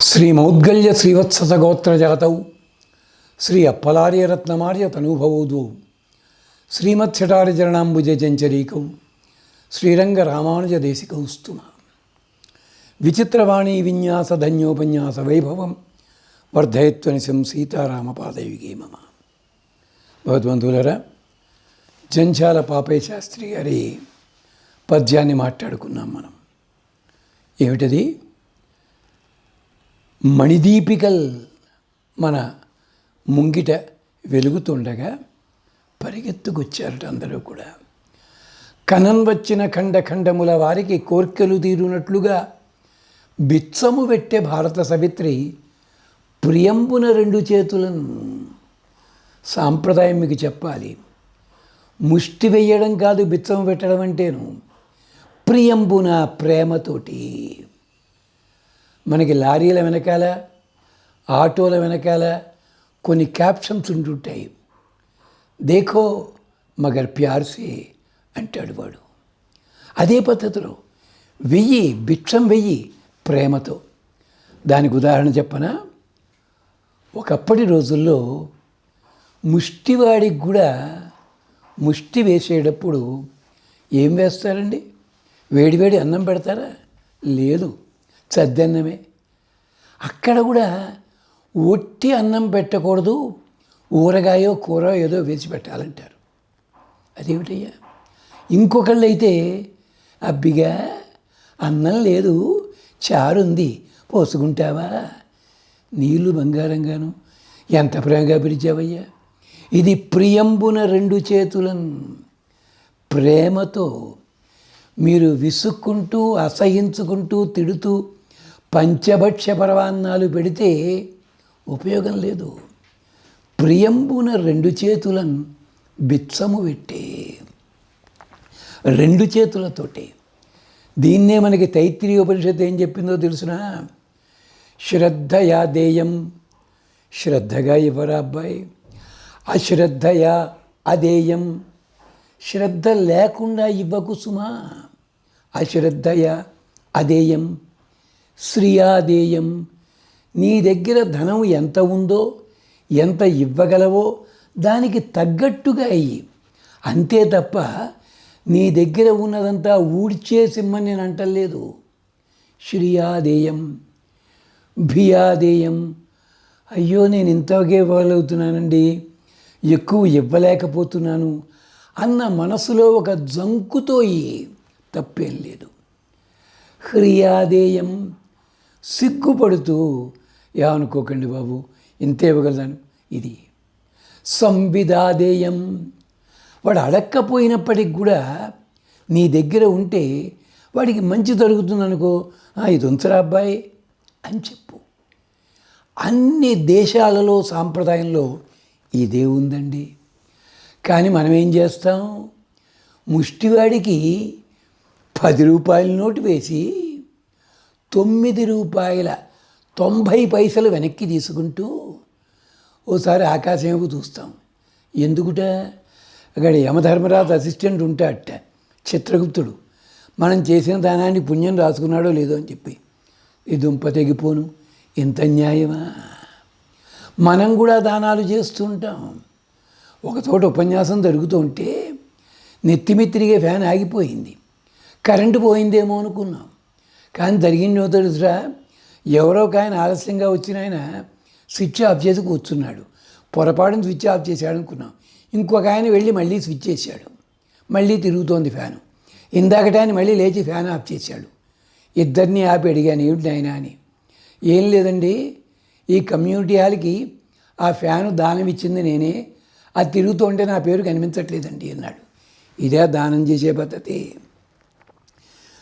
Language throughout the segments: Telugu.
శ్రీమౌద్గల్య శ్రీవత్సగోత్రజాతౌ శ్రీ అప్పలార్యరత్నమార్య తనూభవౌ ద్వౌ శ్రీమత్సటారిచరణాంబుజచంచరీకౌ శ్రీరంగరామానుజదేశికౌస్తు విచిత్రవాణీ విన్యాసధన్యోపన్యాస వైభవం వర్ధయత్వనిశం సీతారామపాదయుగే మమ. భగవద్బంధువులరా, జంఝాల పాపయ్య శాస్త్రి గారి పద్యాన్ని మాట్లాడుకున్నాం మనం. ఏమిటది? మణిదీపికల్ మన ముంగిట వెలుగుతుండగా పరిగెత్తుకొచ్చారట అందరూ కూడా. కనం వచ్చిన ఖండఖండముల వారికి కోర్కెలు తీరునట్లుగా బిచ్చము పెట్టే భారత సవిత్రి ప్రియంబున రెండు చేతులను. సాంప్రదాయం మీకు చెప్పాలి, ముష్టి వెయ్యడం కాదు బిచ్చము పెట్టడం అంటేను, ప్రియంబున ప్రేమతోటి. మనకి లారీల వెనకాల, ఆటోల వెనకాల కొన్ని క్యాప్షన్స్ ఉంటుంటాయి. దేఖో మగర్ ప్యార్సే అంటాడు వాడు. అదే పద్ధతిలో వెయ్యి, భిక్షం వెయ్యి ప్రేమతో. దానికి ఉదాహరణ చెప్పనా? ఒకప్పటి రోజుల్లో ముష్టివాడికి కూడా ముష్టి వేసేటప్పుడు ఏం వేస్తారండి? వేడివేడి అన్నం పెడతారా? లేదు, చద్దన్నమే. అక్కడ కూడా ఒట్టి అన్నం పెట్టకూడదు, ఊరగాయో కూర ఏదో వేసి పెట్టాలంటారు. అదేమిటయ్యా? ఇంకొకళ్ళు అయితే అబ్బిగా అన్నం లేదు, చారుంది పోసుకుంటావా? నీళ్ళు బంగారంగాను ఎంత ప్రేమగా పిలిచావయ్యా. ఇది ప్రియంబున రెండు చేతులను. ప్రేమతో మీరు విసుక్కుంటూ, అసహించుకుంటూ, తిడుతూ పంచభక్ష పరవాన్నాలు పెడితే ఉపయోగం లేదు. ప్రియంబున రెండు చేతులను బిచ్చము పెట్టే, రెండు చేతులతోటే. దీన్నే మనకి తైత్రీయ ఉపనిషత్తు ఏం చెప్పిందో తెలుసునా? శ్రద్ధయా దేయం, శ్రద్ధగా ఇవ్వరా అబ్బాయి, అశ్రద్ధయా అదేయం, శ్రద్ధ లేకుండా ఇవ్వకు సుమా. అశ్రద్ధయా అదేయం శ్రియాదేయం. నీ దగ్గర ధనం ఎంత ఉందో, ఎంత ఇవ్వగలవో దానికి తగ్గట్టుగా అయ్యి, అంతే తప్ప నీ దగ్గర ఉన్నదంతా ఊడ్చేసిమ్మని నేను అంటలేదు. శ్రియాదేయం భియాదేయం. అయ్యో నేను ఇంతకే ఇవ్వగలుగుతున్నానండి, ఎక్కువ ఇవ్వలేకపోతున్నాను అన్న మనసులో ఒక జంకుతో తప్పేం లేదు. హ్రియాదేయం, సిగ్గుపడుతూ ఏమనుకోకండి బాబు ఇంతే ఇవ్వగలను. ఇది సంవిదాదేయం. వాడు అడక్కపోయినప్పటికి కూడా నీ దగ్గర ఉంటే వాడికి మంచి జరుగుతుందనుకో, ఇది ఉంచరా అబ్బాయి అని చెప్పు. అన్ని దేశాలలో సాంప్రదాయంలో ఇదే ఉందండి. కానీ మనం ఏం చేస్తాం? ముష్టివాడికి 10 రూపాయల నోటు వేసి 9 రూపాయల 90 పైసలు వెనక్కి తీసుకుంటూ ఓసారి ఆకాశం వైపు చూస్తాం. ఎందుకుట? అక్కడ యమధర్మరాజు అసిస్టెంట్ ఉంటాడట, చిత్రగుప్తుడు. మనం చేసిన దానాన్ని పుణ్యం రాసుకున్నాడో లేదో అని చెప్పి, ఈ దుంప తెగిపోను, ఇంత న్యాయమా? మనం కూడా దానాలు చేస్తుంటాం. ఒక చోట ఉపన్యాసం జరుగుతూ ఉంటే నెత్తిమిత్తిరిగే ఫ్యాన్ ఆగిపోయింది. కరెంటు పోయిందేమో అనుకున్నాం. కానీ జరిగిందో తెలుసురా, ఎవరో ఒక ఆయన ఆలస్యంగా వచ్చిన ఆయన స్విచ్ ఆఫ్ చేసి కూర్చున్నాడు. పొరపాటున స్విచ్ ఆఫ్ చేశాడు అనుకున్నాం. ఇంకొక ఆయన వెళ్ళి మళ్ళీ స్విచ్ చేశాడు, మళ్ళీ తిరుగుతోంది ఫ్యాను. ఇందాకట ఆయన మళ్ళీ లేచి ఫ్యాన్ ఆఫ్ చేశాడు. ఇద్దరిని ఆపి అడిగాను, ఏమిటి ఆయన అని. ఏం లేదండి, ఈ కమ్యూనిటీ హాల్కి ఆ ఫ్యాను దానం ఇచ్చింది నేనే, అది తిరుగుతుంటే నా పేరు కనిపించట్లేదండి అన్నాడు. ఇదే దానం చేసే పద్ధతి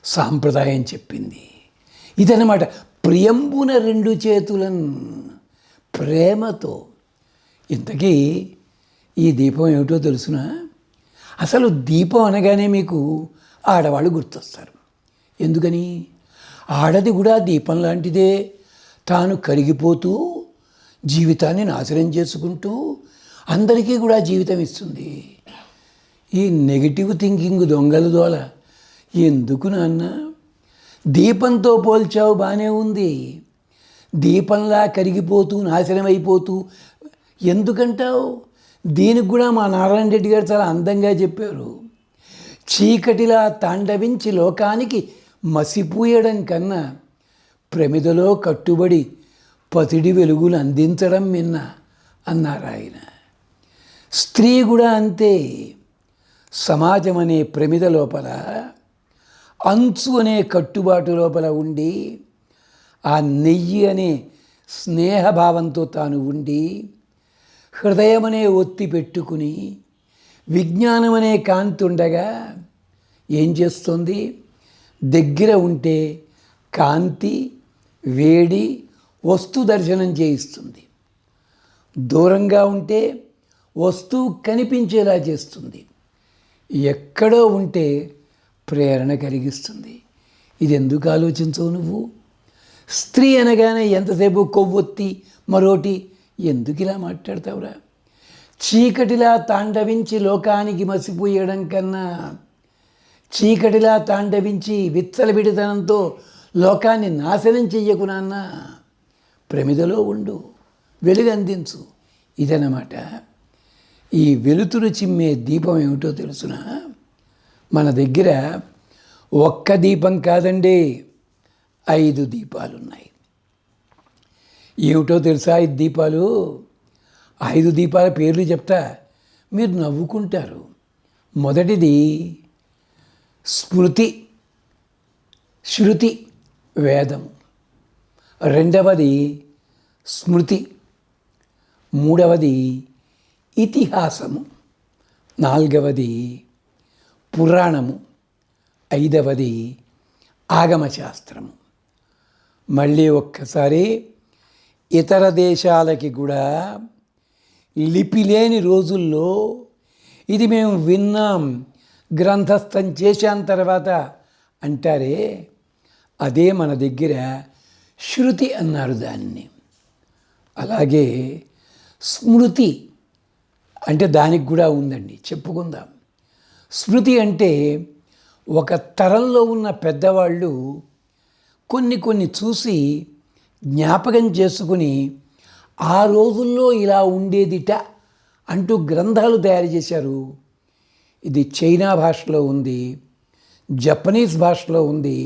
సాంప్రదాయం చెప్పింది. ఇదన్నమాట ప్రియంబున రెండు చేతులను ప్రేమతో. ఇంతకీ ఈ దీపం ఏమిటో తెలుసునా? అసలు దీపం అనగానే మీకు ఆడవాళ్ళు గుర్తొస్తారు. ఎందుకని? ఆడది కూడా దీపం లాంటిదే. తాను కరిగిపోతూ జీవితాన్ని నాశనం చేసుకుంటూ అందరికీ కూడా జీవితం ఇస్తుంది. ఈ నెగిటివ్ థింకింగ్ దొంగల దోల ఎందుకు నాన్న? దీపంతో పోల్చావు బాగానే ఉంది. దీపంలా కరిగిపోతూ నాశనమైపోతూ ఎందుకంటావు? దీనికి కూడా మా నారాయణ రెడ్డి గారు చాలా అందంగా చెప్పారు. చీకటిలా తాండవించి లోకానికి మసిపూయడం కన్నా ప్రమిదలో కట్టుబడి పతిడి వెలుగులు అందించడం మిన్న అన్నారు ఆయన. స్త్రీ కూడా అంతే. సమాజం అనే ప్రమిద లోపల, అంచు అనే కట్టుబాటు లోపల ఉండి, ఆ నెయ్యి అనే స్నేహభావంతో తాను ఉండి, హృదయం అనే ఒత్తి పెట్టుకుని, విజ్ఞానం అనే కాంతి ఉండగా ఏం చేస్తుంది? దగ్గర ఉంటే కాంతి, వేడి, వస్తు దర్శనం చేయిస్తుంది. దూరంగా ఉంటే వస్తువు కనిపించేలా చేస్తుంది. ఎక్కడో ఉంటే ప్రేరణ కలిగిస్తుంది. ఇది ఎందుకు ఆలోచించవు నువ్వు? స్త్రీ అనగానే ఎంతసేపు కొవ్వొత్తి మరోటి ఎందుకు ఇలా మాట్లాడతావురా? చీకటిలా తాండవించి లోకానికి మసిపోయడం కన్నా, చీకటిలా తాండవించి విచ్చలవిడితనంతో లోకాన్ని నాశనం చెయ్యకు నాన్న. ప్రమిదలో ఉండు, వెలుగు అందించు. ఇదన్నమాట. ఈ వెలుతురు చిమ్మే దీపం ఏమిటో తెలుసునా? మన దగ్గర ఒక్క దీపం కాదండి, 5 దీపాలున్నాయి. ఏమిటో తెలుసా 5 దీపాలు? 5 దీపాల పేర్లు చెప్తా, మీరు నవ్వుకుంటారు. మొదటిది స్మృతి, శృతి, వేదము. రెండవది స్మృతి. మూడవది ఇతిహాసము. నాలుగవది పురాణము. ఐదవది ఆగమశాస్త్రము. మళ్ళీ ఒక్కసారి, ఇతర దేశాలకి కూడా లిపి లేని రోజుల్లో ఇది మేము విన్నాం, గ్రంథస్థం చేశాం తర్వాత అంటారే, అదే మన దగ్గర శృతి అన్నారు దాన్ని. అలాగే స్మృతి అంటే దానికి కూడా ఉందండి, చెప్పుకుందాం. స్మృతి అంటే ఒక తరంలో ఉన్న పెద్దవాళ్ళు కొన్ని చూసి జ్ఞాపకం చేసుకుని ఆ రోజుల్లో ఇలా ఉండేదిట అంటూ గ్రంథాలు తయారు చేశారు. ఇది చైనా భాషలో ఉంది, జపనీస్ భాషలో ఉంది.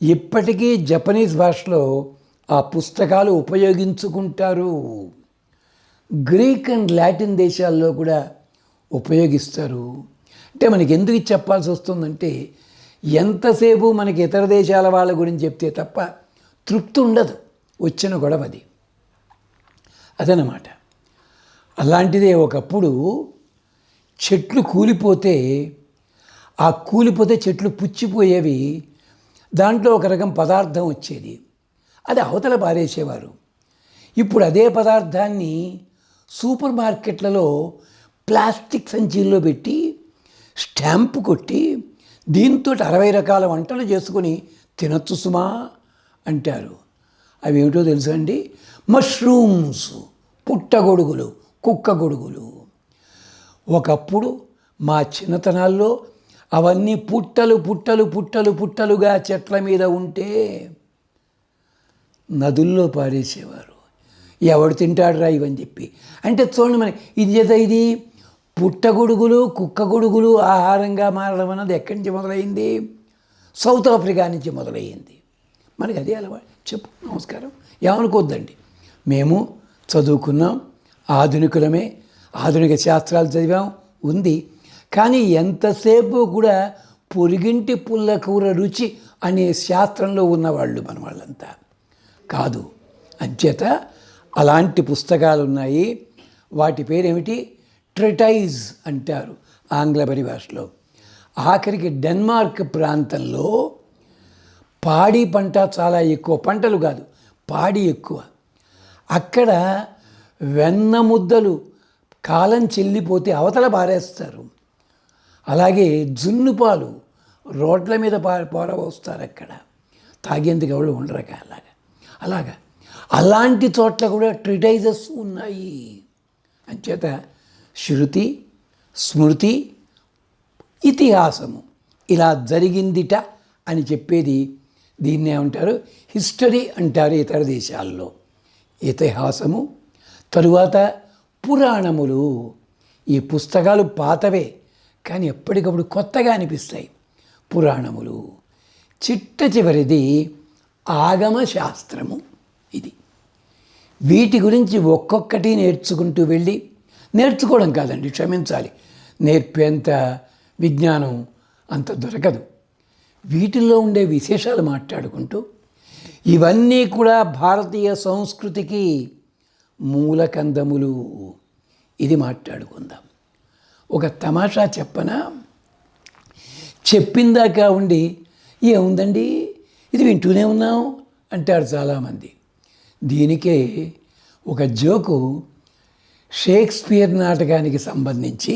ఇప్పటికీ జపనీస్ భాషలో ఆ పుస్తకాలు ఉపయోగించుకుంటారు. గ్రీక్ అండ్ లాటిన్ దేశాల్లో కూడా ఉపయోగిస్తారు. అంటే మనకి ఎందుకు చెప్పాల్సి వస్తుందంటే, ఎంతసేపు మనకి ఇతర దేశాల వాళ్ళ గురించి చెప్తే తప్ప తృప్తి ఉండదు, వచ్చిన గొడవది. అదనమాట. అలాంటిదే ఒకప్పుడు చెట్లు కూలిపోతే, ఆ కూలిపోతే చెట్లు పుచ్చిపోయేవి, దాంట్లో ఒక రకం పదార్థం వచ్చేది, అది అవతల పారేసేవారు. ఇప్పుడు అదే పదార్థాన్ని సూపర్ మార్కెట్లలో ప్లాస్టిక్ సంచీల్లో పెట్టి స్టాంపు కొట్టి దీంతో 60 రకాల వంటలు చేసుకొని తినచ్చు సుమా అంటారు. అవి ఏమిటో తెలుసా అండి? మష్రూమ్స్, పుట్టగొడుగులు, కుక్క గొడుగులు. ఒకప్పుడు మా చిన్నతనాల్లో అవన్నీ పుట్టలు పుట్టలు పుట్టలు పుట్టలుగా చెట్ల మీద ఉంటే నదుల్లో పారేసేవారు. ఎవడు తింటాడు రా ఇవని చెప్పి. అంటే చూడండి, మన ఇది పుట్టగొడుగులు, కుక్క గొడుగులు ఆహారంగా మారడం అన్నది ఎక్కడి నుంచి మొదలైంది? సౌత్ ఆఫ్రికా నుంచి మొదలయ్యింది. మనకి అదే అలవాటు. చెప్పు, నమస్కారం. ఏమనుకోద్దండి, మేము చదువుకున్నాం, ఆధునికులమే, ఆధునిక శాస్త్రాలు చదివాం, ఉంది. కానీ ఎంతసేపు కూడా పొరిగింటి పుల్ల కూర రుచి అనే శాస్త్రంలో ఉన్నవాళ్ళు మన వాళ్ళంతా కాదు. అంచేత అలాంటి పుస్తకాలు ఉన్నాయి. వాటి పేరేమిటి? ట్రెటైజ్ అంటారు ఆంగ్ల పరిభాషలో. ఆఖరికి డెన్మార్క్ ప్రాంతంలో పాడి పంట చాలా ఎక్కువ, పంటలు కాదు పాడి ఎక్కువ. అక్కడ వెన్న ముద్దలు కాలం చెల్లిపోతే అవతల పారేస్తారు. అలాగే జున్ను పాలు రోడ్ల మీద పారబోస్తారు. అక్కడ తాగేందుకు ఎవరు ఉండరక. అలాంటి చోట్ల కూడా ట్రిటైజెస్ ఉన్నాయి. అంచేత శృతి, స్మృతి, ఇతిహాసము ఇలా జరిగిందిట అని చెప్పేది దీన్నే అంటారు హిస్టరీ అంటారు ఇతర దేశాల్లో. ఇతిహాసము, తరువాత పురాణములు. ఈ పుస్తకాలు పాతవే కానీ ఎప్పటికప్పుడు కొత్తగా అనిపిస్తాయి. పురాణములు. చిట్ట చివరిది ఆగమ శాస్త్రము. ఇది వీటి గురించి ఒక్కొక్కటి నేర్చుకుంటూ వెళ్ళి, నేర్చుకోవడం కాదండి, క్షమించాలి, నేర్పేంత విజ్ఞానం అంత దొరకదు. వీటిల్లో ఉండే విశేషాలు మాట్లాడుకుంటూ, ఇవన్నీ కూడా భారతీయ సంస్కృతికి మూలకందములు, ఇది మాట్లాడుకుందాం. ఒక తమాషా చెప్పనా? చెప్పిందాకా ఉండి ఏముందండి ఇది వింటూనే ఉన్నాం అంటారు చాలామంది. దీనికే ఒక జోకు షేక్స్పియర్ నాటకానికి సంబంధించి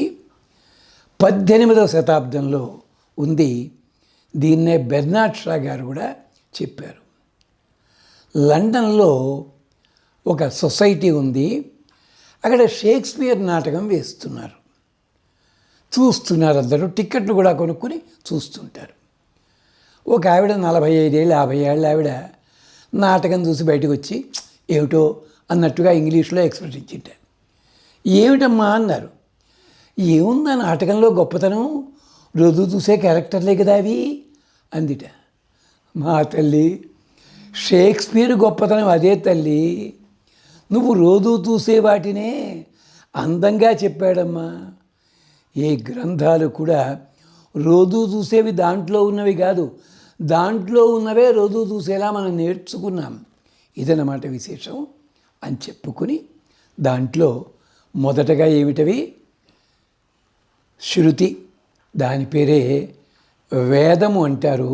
18వ శతాబ్దంలో ఉంది. దీన్నే బెర్నార్డ్ షా గారు కూడా చెప్పారు. లండన్లో ఒక సొసైటీ ఉంది. అక్కడ షేక్స్పియర్ నాటకం వేస్తున్నారు. చూస్తున్నారు అందరూ, టిక్కెట్లు కూడా కొనుక్కొని చూస్తుంటారు. ఒక ఆవిడ 45 ఏళ్ళు 50 ఏళ్ళ ఆవిడ నాటకం చూసి బయటకు వచ్చి ఏమిటో అన్నట్టుగా ఇంగ్లీష్లో ఎక్స్ప్రెస్ ఇచ్చింటారు. ఏమిటమ్మా అన్నారు. ఏముందా నాటకంలో గొప్పతనం, రోజు చూసే క్యారెక్టర్లే కదా అవి అందిట. మా తల్లి, షేక్స్పియర్ గొప్పతనం అదే తల్లి, నువ్వు రోజు చూసే వాటినే అందంగా చెప్పాడమ్మా. ఏ గ్రంథాలు కూడా రోజు చూసేవి దాంట్లో ఉన్నవి కాదు, దాంట్లో ఉన్నవే రోజు చూసేలా మనం నేర్చుకున్నాం. ఇదన్నమాట విశేషం అని చెప్పుకుని, దాంట్లో మొదటగా ఏమిటవి? శృతి, దాని పేరే వేదము అంటారు.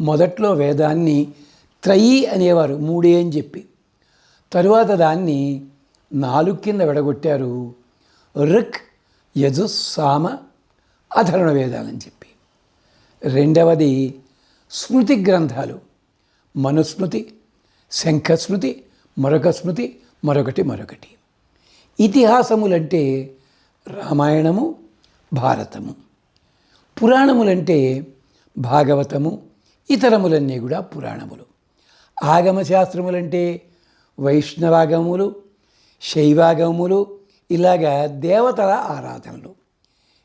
మొదట్లో వేదాన్ని త్రయీ అనేవారు, 3 అని చెప్పి. తరువాత దాన్ని 4 కింద విడగొట్టారు, ఋక్, యజు, సామ, అధర్వణ వేదాలని చెప్పి. రెండవది స్మృతి గ్రంథాలు, మనుస్మృతి, శంఖస్మృతి, మరొక స్మృతి, మరొకటి. ఇతిహాసములంటే రామాయణము, భారతము. పురాణములంటే భాగవతము, ఇతరములన్నీ కూడా పురాణములు. ఆగమశాస్త్రములంటే వైష్ణవాగములు, శైవాగములు, ఇలాగా దేవతల ఆరాధనలు.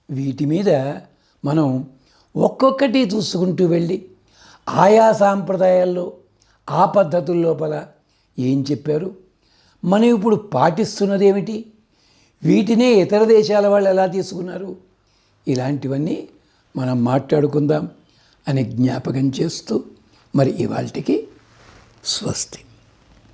వీటి మీద మనం ఒక్కొక్కటి చూసుకుంటూ వెళ్ళి ఆయా సాంప్రదాయాల్లో ఆ పద్ధతుల లోపల ఏం చెప్పారు, మనం ఇప్పుడు పాటిస్తున్నది ఏమిటి, వీటినే ఇతర దేశాల వాళ్ళు ఎలా తీసుకున్నారు, ఇలాంటివన్నీ మనం మాట్లాడుకుందాం అని జ్ఞాపకం చేస్తూ మరి ఇవాల్టికి స్వస్తి.